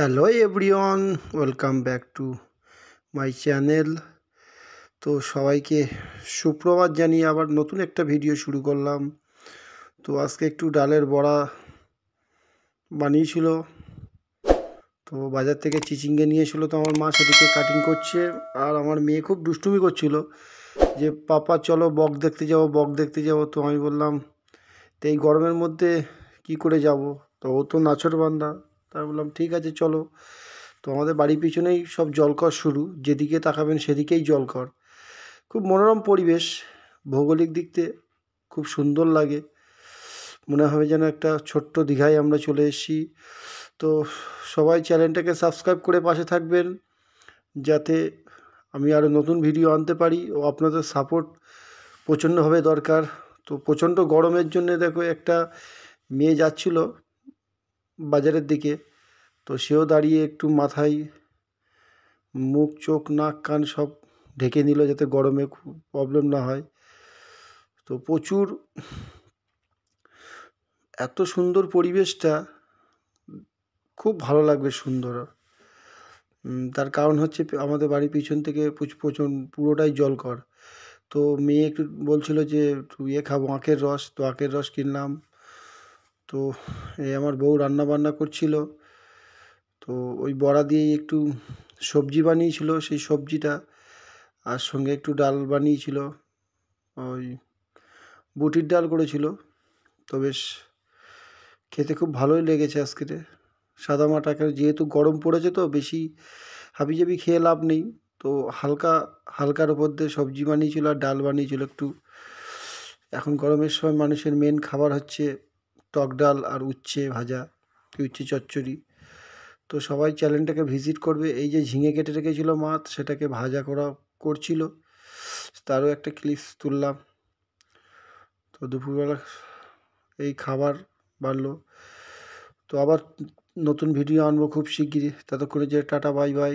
Hello everyone, welcome back to my channel. তো সবাইকে সুপ্রভাত জানিয়ে আবার নতুন একটা ভিডিও শুরু করলাম। তো আজকে একটু ডালের বড়া বানিয়েছিল। তো বাজার থেকে চিচিঙ্গে নিয়ে এসেছিলো, তো আমার মা সেদিকে কাটিং করছে। আর আমার মেয়ে খুব দুষ্টুমি করছিল যে পাপা চলো বক দেখতে যাবো, বক দেখতে যাবো। তো আমি বললাম তো এই গরমের মধ্যে কি করে যাব, তো ও তো নাছোড়বান্দা। তাই বললাম ঠিক আছে চলো। তো আমাদের বাড়ির পিছনেই সব জলকর শুরু, যেদিকে তাকাবেন সেদিকেই জলকর। খুব মনোরম পরিবেশ, ভৌগোলিক দিক থেকে খুব সুন্দর লাগে। মনে হবে যেন একটা ছোট্ট দীঘায় আমরা চলে এসেছি। তো সবাই চ্যানেলটাকে সাবস্ক্রাইব করে পাশে থাকবেন, যাতে আমি আরও নতুন ভিডিও আনতে পারি। ও আপনাদের সাপোর্ট প্রচণ্ডভাবে দরকার। তো প্রচণ্ড গরমের জন্যে দেখো একটা মেয়ে যাচ্ছিল বাজারের দিকে, তো সেও দাঁড়িয়ে একটু মাথায় মুখ চোখ নাক কান সব ঢেকে নিল, যাতে গরমে খুব প্রবলেম না হয়। তো প্রচুর এত সুন্দর পরিবেশটা, খুব ভালো লাগবে সুন্দর। তার কারণ হচ্ছে আমাদের বাড়ির পিছন থেকে পুরোটাই জলকর। তো মেয়ে একটু বলছিল যে একটু খাবো আখের রস, তো আখের রস কিনলাম। তো এই আমার বউ রান্না বান্না করছিল, তো ওই বড়া দিয়েই একটু সবজি বানিয়েছিল। সেই সবজিটা আর সঙ্গে একটু ডাল বানিয়েছিল, ওই বুটির ডাল করেছিল। তো বেশ খেতে খুব ভালোই লেগেছে আজকে। সাদামাটাকে যেহেতু গরম পড়েছে, তো বেশি হাবিজাবি খেয়ে লাভ নেই। তো হালকা হালকার উপর দিয়ে সবজি বানিয়েছিল আর ডাল বানিয়েছিল একটু। এখন গরমের সময় মানুষের মেন খাবার হচ্ছে টক ডাল আর উচ্ছে ভাজা, উচ্ছে চচ্চড়ি। তো সবাই চ্যানেলটাকে ভিজিট করবে। এই যে ঝিঙে কেটে রেখেছিল মা, সেটাকে ভাজা করছিল, তারও একটা ক্লিপস তুললাম। তো দুপুরবেলা এই খাবার বাড়লো। তো আবার নতুন ভিডিও আনবো খুব শিগগিরই। ততক্ষণে যে টাটা বাই বাই।